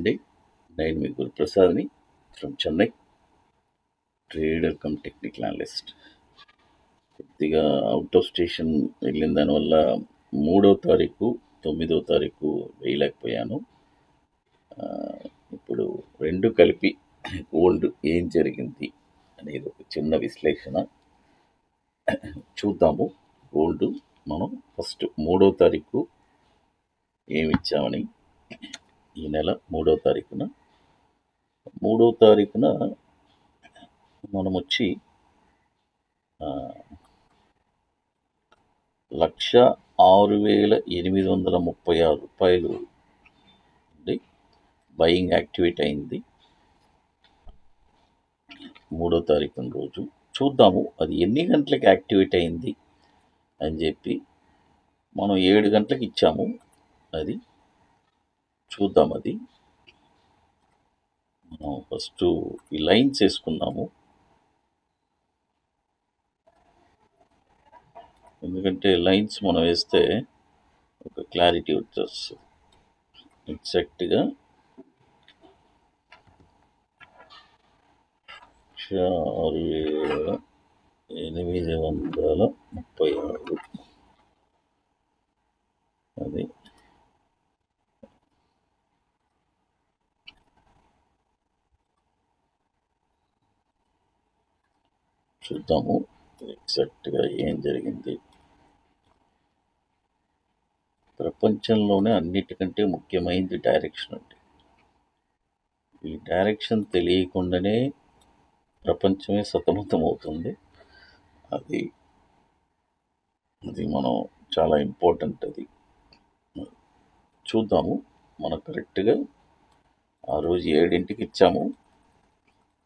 అండి. నేను మీ గురుప్రసాద్ని from Chennai, trader cum technical analyst. కొద్దిగా అవుట్ ఆఫ్ స్టేషన్ వెళ్ళిన దానివల్ల 3వ తారీఖు 9వ తారీఖు వేయలేకపోయాను. ఇప్పుడు రెండు కలిపి గోల్డ్ ఏం జరిగింది అనేది ఒక చిన్న విశ్లేషణ చూద్దాము. గోల్డ్ మనం ఫస్ట్ 3వ తారీఖు ఏమి ఇచ్చామని, ఈ నెల 3వ తారీఖున మనం వచ్చి 1,06,836 రూపాయలు బయింగ్ యాక్టివేట్ అయింది 3వ తారీఖున రోజు. చూద్దాము అది ఎన్ని గంటలకు యాక్టివేట్ అయింది అని చెప్పి. మనం 7 గంటలకు ఇచ్చాము, అది చూద్దాం. అది మనం ఫస్ట్ ఈ లైన్స్ వేసుకుందాము, ఎందుకంటే లైన్స్ మనం వేస్తే ఒక క్లారిటీ వచ్చేస్తుంది. ఎగ్జాక్ట్గా 6,836 అది చూద్దాము ఎగ్జాక్ట్గా ఏం జరిగింది. ప్రపంచంలోనే అన్నిటికంటే ముఖ్యమైనది డైరెక్షన్ అండి. ఈ డైరెక్షన్ తెలియకుండానే ప్రపంచమే సతమతం అవుతుంది. అది మనం చాలా ఇంపార్టెంట్. అది చూద్దాము. మనం కరెక్ట్గా ఆ రోజు 7ంటికి ఇచ్చాము,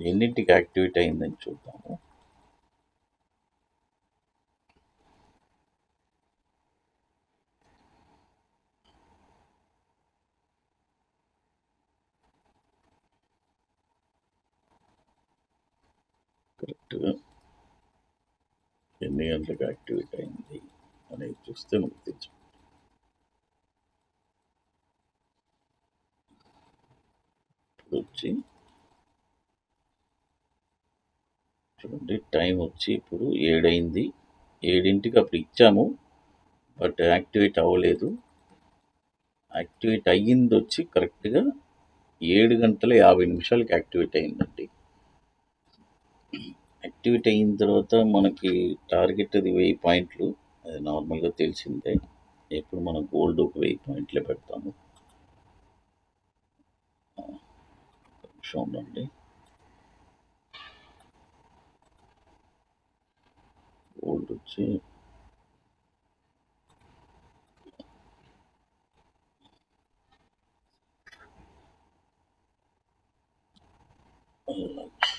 ఎన్నింటికి యాక్టివేట్ అయిందని చూద్దాము. కరెక్ట్గా ఎన్ని గంటలకు యాక్టివేట్ అయింది అనేది చూస్తే మనకు తెలుసు. ఇప్పుడు వచ్చి చూడండి, టైం వచ్చి ఇప్పుడు 7 అయింది. 7ంటికి అప్పుడు ఇచ్చాము, బట్ యాక్టివేట్ అవ్వలేదు. యాక్టివేట్ అయ్యింది వచ్చి కరెక్ట్గా 7:50 యాక్టివేట్ అయిందండి. యాక్టివేట్ అయిన తర్వాత మనకి టార్గెట్ అది 1000 పాయింట్లు, అది నార్మల్గా తెలిసిందే. ఇప్పుడు మనం గోల్డ్ ఒక 1000 పాయింట్లే పెడతాము. చూడండి, గోల్డ్ వచ్చి లక్ష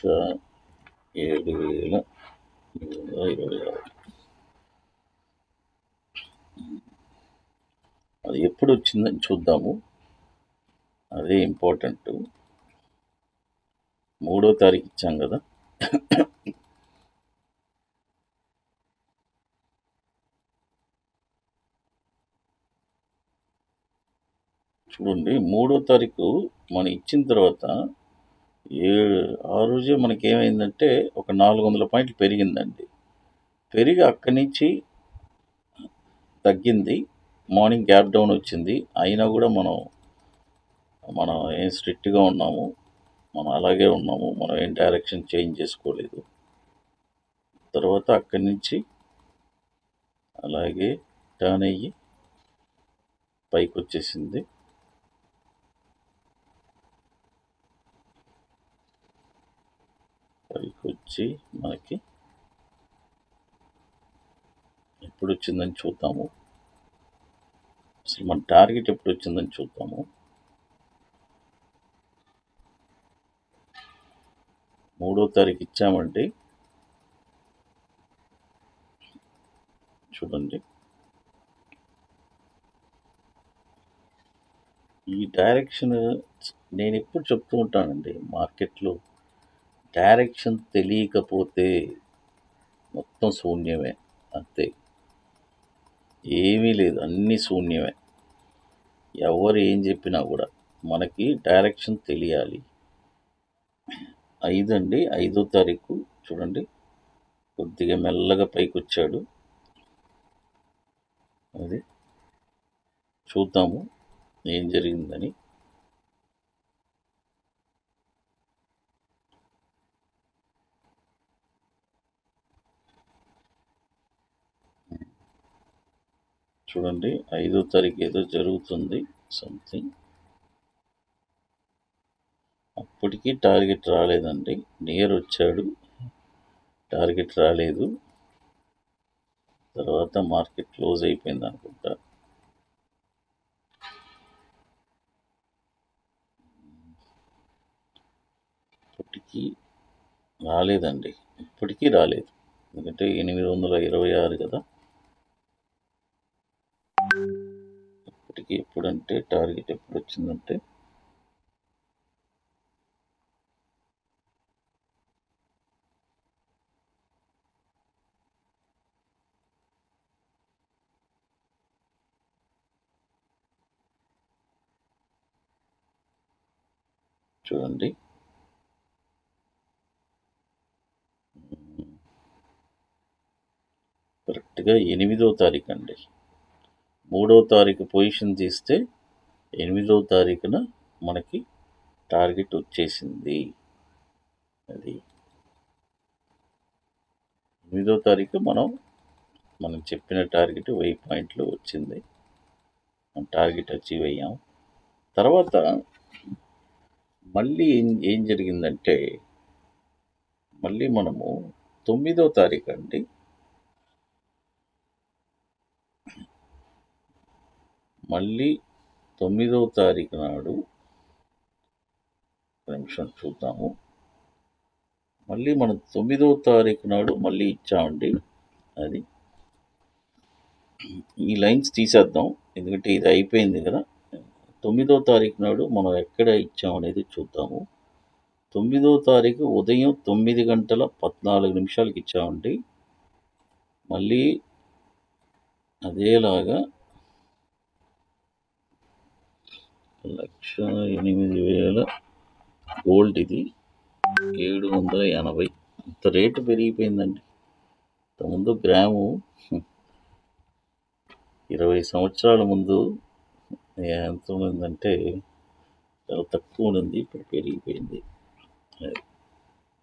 7,826. అది ఎప్పుడు వచ్చిందని చూద్దాము, అదే ఇంపార్టెంట్. 3వ తారీఖు ఇచ్చాం కదా. చూడండి, 3వ తారీఖు మనం ఇచ్చిన తర్వాత ఆ రోజే మనకి ఏమైందంటే ఒక 400 పాయింట్లు పెరిగిందండి. పెరిగి అక్కడి నుంచి తగ్గింది. మార్నింగ్ గ్యాప్ డౌన్ వచ్చింది. అయినా కూడా మనం ఏం స్ట్రిక్ట్గా ఉన్నాము, మనం అలాగే ఉన్నాము. మనం ఏం డైరెక్షన్ చేంజ్ చేసుకోలేదు. తర్వాత అక్కడి నుంచి అలాగే టర్న్ అయ్యి పైకి వచ్చేసింది. పైకి వచ్చి మనకి ఎప్పుడు వచ్చిందని చూద్దాము. అసలు మన టార్గెట్ ఎప్పుడు వచ్చిందని చూద్దాము. 3వ తారీఖు ఇచ్చామండి. చూడండి, ఈ డైరెక్షన్ నేను ఎప్పుడు చెప్తూ ఉంటానండి, మార్కెట్లో డైరెక్షన్ తెలియకపోతే మొత్తం శూన్యమే, అంతే, ఏమీ లేదు, అన్నీ శూన్యమే. ఎవరు ఏం చెప్పినా కూడా మనకి డైరెక్షన్ తెలియాలి. 5 అండి, 5వ తారీఖు చూడండి, కొద్దిగా మెల్లగా పైకొచ్చాడు. అది చూద్దాము ఏం జరిగిందని. చూడండి 5వ తారీఖు ఏదో జరుగుతుంది సంథింగ్. అప్పటికి టార్గెట్ రాలేదండి, నియర్ వచ్చాడు, టార్గెట్ రాలేదు. తర్వాత మార్కెట్ క్లోజ్ అయిపోయింది అనుకుంటా. ఇప్పటికీ రాలేదండి, ఇప్పటికీ రాలేదు, ఎందుకంటే 826 కదా. ఇప్పటికి ఎప్పుడంటే టార్గెట్ ఎప్పుడు వచ్చిందంటే చూడండి, కరెక్ట్గా 8వ తారీఖు అండి. 3వ తారీఖు పొజిషన్ తీస్తే 8వ తారీఖున మనకి టార్గెట్ వచ్చేసింది. అది 8వ తారీఖు మనం చెప్పిన టార్గెట్ 1000 పాయింట్లు వచ్చింది, టార్గెట్ అచీవ్ అయ్యాం. తర్వాత మళ్ళీ ఏం జరిగిందంటే, మళ్ళీ మనము 9వ తారీఖు అండి, మళ్ళీ 9వ తారీఖు నాడు నిమిషం చూద్దాము. మళ్ళీ మనం 9వ తారీఖు నాడు మళ్ళీ ఇచ్చామండి. అది ఈ లైన్స్ తీసేద్దాం, ఎందుకంటే ఇది అయిపోయింది కదా. 9వ తారీఖు నాడు మనం ఎక్కడ ఇచ్చామనేది చూద్దాము. 9వ తారీఖు ఉదయం 9:14 ఇచ్చామండి. మళ్ళీ అదేలాగా 1,08,000 గోల్డ్, ఇది 780. ఇంత రేటు పెరిగిపోయిందండి. ఇంతకుముందు గ్రాము 20 సంవత్సరాల ముందు ఎంత ఉందంటే చాలా తక్కువ ఉంది, ఇప్పుడు పెరిగిపోయింది,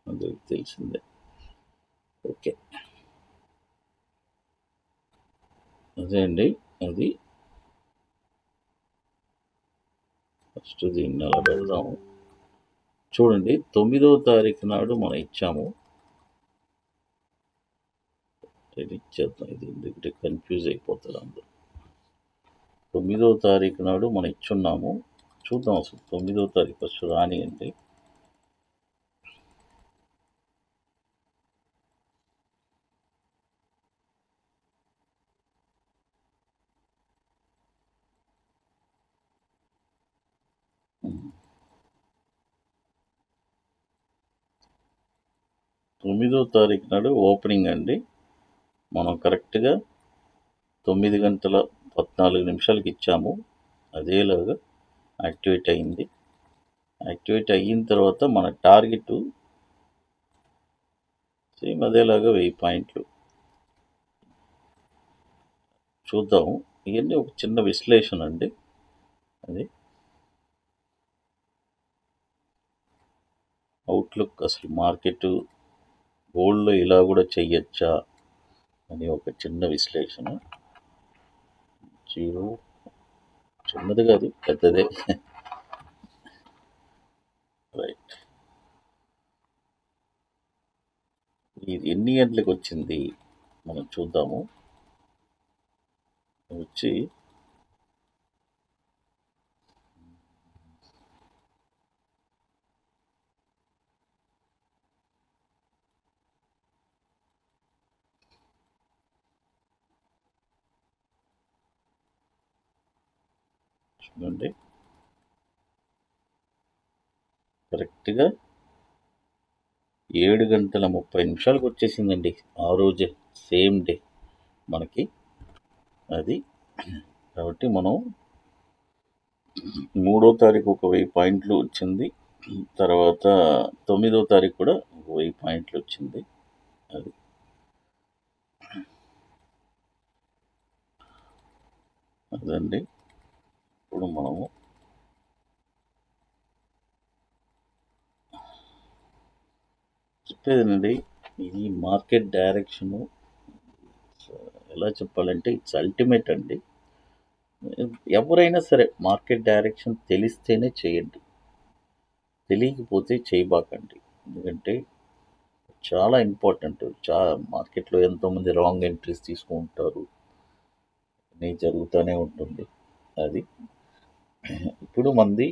అందరికి తెలిసిందే. ఓకే, అదే అండి, అది ఫస్ట్ దీన్ని అలా వెళ్దాము. చూడండి 9వ తారీఖు నాడు మనం ఇచ్చాము, ఇది ఇచ్చేద్దాం, ఇది ఎందుకంటే కన్ఫ్యూజ్ అయిపోతారు అందరూ. 9వ తారీఖు నాడు మనం ఇచ్చున్నాము. చూద్దాం అసలు 9వ తారీఖు ఫస్ట్ రానియండి. తొమ్మిదో తారీఖు నాడు ఓపెనింగ్ అండి, మనం కరెక్ట్గా 9:14 ఇచ్చాము. అదేలాగా యాక్టివేట్ అయింది. యాక్టివేట్ అయిన తర్వాత మన టార్గెట్ సేమ్ అదేలాగా 1000 పాయింట్లు. చూద్దాము, ఇవన్నీ ఒక చిన్న విశ్లేషణ అండి. అది అవుట్లుక్, అసలు మార్కెట్ గోల్డ్లో ఇలా కూడా చెయ్యొచ్చా అని ఒక చిన్న విశ్లేషణ. జీరో చిన్నది కాదు, పెద్దదే. రైట్, ఇది ఎన్ని గంటలకు వచ్చింది మనం చూద్దాము. వచ్చి చూడండి, కరెక్ట్గా 7:30 వచ్చేసిందండి ఆ రోజే, సేమ్ డే మనకి. అది కాబట్టి మనం 3వ తారీఖు ఒక 1000 పాయింట్లు వచ్చింది. తర్వాత 9వ తారీఖు కూడా ఒక 1000 పాయింట్లు వచ్చింది. అది అదండి. ఇప్పుడు మనము చెప్పేదేనండి, ఈ మార్కెట్ డైరెక్షను ఎలా చెప్పాలంటే ఇట్స్ అల్టిమేట్ అండి. ఎవరైనా సరే మార్కెట్ డైరెక్షన్ తెలిస్తేనే చేయండి. తెలియకపోతే చేయబాకండి. ఎందుకంటే చాలా ఇంపార్టెంట్. మార్కెట్‌లో ఎంతోమంది రాంగ్ ఎంట్రీస్ తీసుకుంటారు. అన్నీ జరుగుతూనే ఉంటుంది. అది. ఇప్పుడు మనది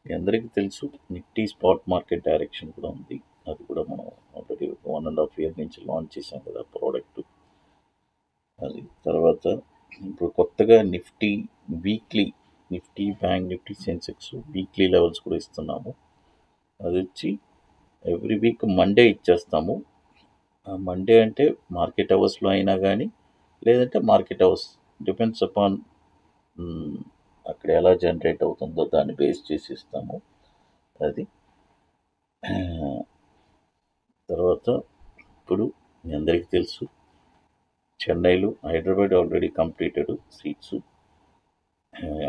మీ అందరికీ తెలుసు, నిఫ్టీ స్పాట్ మార్కెట్ డైరెక్షన్ కూడా ఉంది. అది కూడా మనం ఆల్రెడీ 1.5 ఇయర్ నుంచి లాంచ్ చేసాం కదా ప్రోడక్ట్. అది తర్వాత ఇప్పుడు కొత్తగా Nifty weekly, Nifty bank Nifty Sensex weekly levels కూడా ఇస్తున్నాము. అది వచ్చి ఎవ్రీ వీక్ మండే ఇచ్చేస్తాము. మండే అంటే మార్కెట్ అవర్స్లో అయినా కానీ, లేదంటే మార్కెట్ అవర్స్ డిపెండ్స్ అపాన్ అక్కడ ఎలా జనరేట్ అవుతుందో దాన్ని బేస్ చేసి ఇస్తాము. అది తర్వాత ఇప్పుడు మీ అందరికీ తెలుసు, చెన్నైలో Hyderabad already completed seats.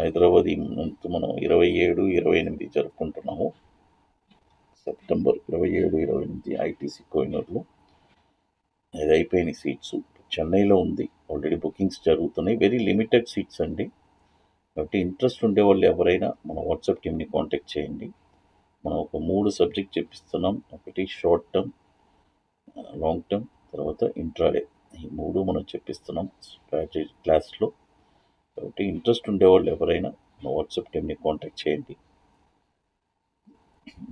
Hyderabad ఈ మంత్ మనం 27, 28 జరుపుకుంటున్నాము. సెప్టెంబర్ 27, 28 ఐటీసీ కోహినూర్లో అది అయిపోయినాయి సీట్స్. చెన్నైలో ఉంది, ఆల్రెడీ బుకింగ్స్ జరుగుతున్నాయి. వెరీ లిమిటెడ్ సీట్స్ అండి. కాబట్టి ఇంట్రెస్ట్ ఉండేవాళ్ళు ఎవరైనా మన వాట్సాప్ టీమ్ని కాంటాక్ట్ చేయండి. మనం ఒక 3 సబ్జెక్ట్ చెప్పిస్తున్నాం. ఒకటి షార్ట్ టర్మ్, లాంగ్ టర్మ్, తర్వాత ఇంట్రాడే. ఈ 3 మనం చెప్పిస్తున్నాం స్ట్రాటజీ క్లాస్లో. కాబట్టి ఇంట్రెస్ట్ ఉండేవాళ్ళు ఎవరైనా మన వాట్సాప్ టీమ్ని కాంటాక్ట్ చేయండి.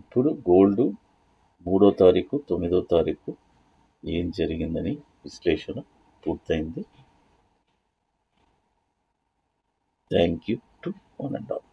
ఇప్పుడు గోల్డ్ 3వ తారీఖు, 9వ తారీఖు ఏం జరిగిందని విశ్లేషణ పూర్తయింది. Thank you to one and all.